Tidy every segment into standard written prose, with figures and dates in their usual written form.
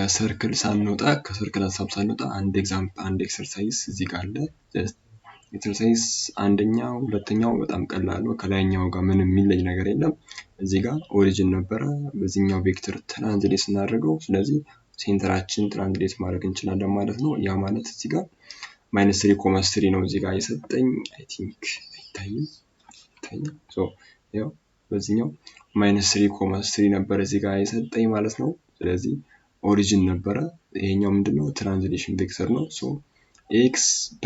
ከሰርክል ሳንወጣ ከሰርክል ሐሳብ ሳንወጣ አንድ ኤክሰርሳይዝ እዚህ ጋር አለ ኤክሰርሳይዝ አንደኛው ሁለተኛው በጣም ቀላል ነው ከላይኛው ጋር ምንም የሚለይ ነገር የለም እዚህ ጋር ኦሪጅን ነበረ በዚህኛው ቬክተር ትራንስሌት ስናደርገው ስለዚህ ሴንተራችን ትራንስሌት ማድረግ እንችላለን ማለት ነው ያ ማለት እዚህ ጋር -3.3 ነው እዚህ ጋር የሰጠኝ አይ ቲንክ ይታያል ሶ ያው በዚህኛው -3.3 ነበር እዚህ ጋር የሰጠኝ ማለት ነው ስለዚህ ኦሪጅን ነበረ ይሄኛው ምንድነው ትራንስሌሽን ቬክተር ነው ሶ x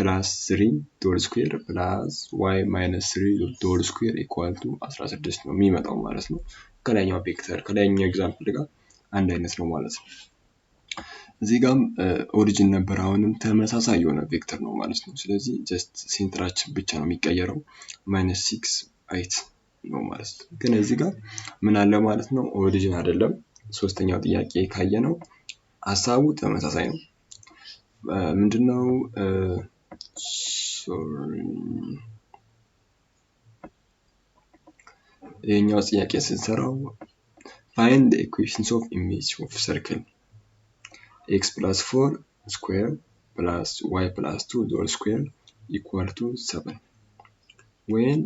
+ 3 ዶል ስኩዌር + y - 3 ዶል ስኩዌር = 16 ነው የሚመጣው ማለት ነው ከላይኛው ቬክተር ከላይኛው ኤግዛምፕል ጋር አንድ አይነት ነው ማለት ነው እዚህ ጋርም ኦሪጅን ነበር አሁንም ተመሳሳይ የሆነ ቬክተር ነው ማለት ነው ስለዚህ ጀስት ሴንተራችን ብቻ ነው የሚቀየረው -6 8 ነው ማለት ነው ግን እዚህ ጋር ምን አለ ማለት ነው ኦሪጅን አይደለም ሶስተኛው ጥያቄ ካየነው ሐሳቡ ተመሳሳይ ነው ምንድነው ይሄኛው ጥያቄ ስንሰራው find the equations of image of circle x + 4 square + y + 2 whole square = 7 when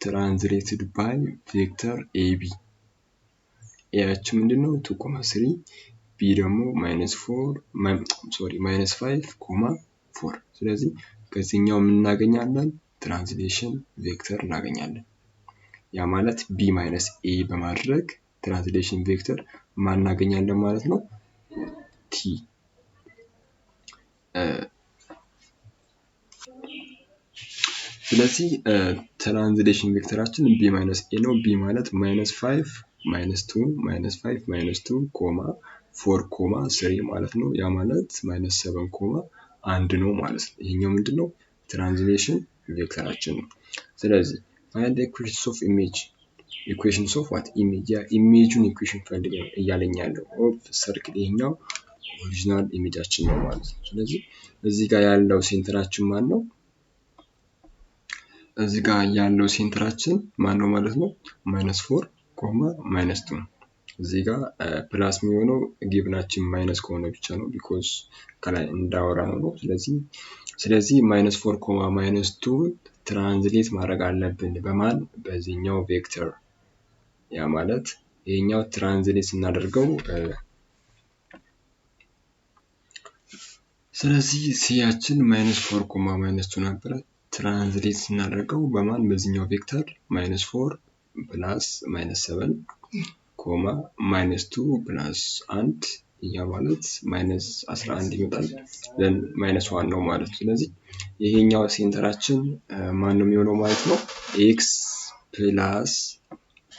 translated by vector ab ያችን ምንድነው 2.3 b ደግሞ -5, ስለዚህ ከዚህኛው ምን እናገኛለን ትራንስሌሽን ቬክተር እናገኛለን ያ ማለት b - a በማድረግ ትራንስሌሽን ቬክተር ማን እናገኛለን ማለት ነው t ስለዚህ ትራንስሌሽን ቬክተራችን b - a ነው b ማለት -5 -2 -5 -2 4,3 ማለት ነው ያ ማለት -7,1 ነው ማለት ነው ይሄኛው ምንድነው ትራንስሌሽን ቬክተራችን ነው ስለዚህ find the equations of image equations of what image ኢሜጁን ኢኩዌሽን ፈልገን እያለኝ ያለው ኦፍ ሰርክል ይሄኛው ኦሪጂናል ኢሜጃችን ነው ማለት ነው ስለዚህ እዚህ ጋር ያለው ሴንተራችን ማን ነው እዚህ ጋር ያለው ሴንተራችን ማን ነው ማለት ነው -4, -2 እዚህ ጋር ፕላስ የሚሆነው ጊቭናችን ማይነስ ከሆነ ብቻ ነው because ከላይ እንዳወራነው ነው ስለዚህ -4, -2 ትራንስሌት ማድረግ አለብን በማን በዚህኛው ቬክተር ያ ማለት ይሄኛው ትራንስሌት እናደርገው ስለዚህ ሲያችን -4, -2 ነበር ትራንስሌት እናደርገው በማን በዚህኛው ቬክተር -4 + -7 -2 + 1 ያ ማለት -11 ይመጣል then -1 ነው ማለት ነው ስለዚህ ይሄኛው ሴንተራችን ማን ነው የሚሆነው ማለት ነው x +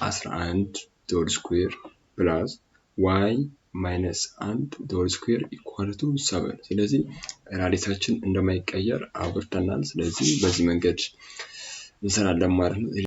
11 ዶል ስኩዌር + y - 1 ዶል ስኩዌር = 7 ስለዚህ ራዲየሳችን እንደማይቀየር አብርተናል ስለዚህ በዚህ መንገድ እንሰራለን ማለት ነው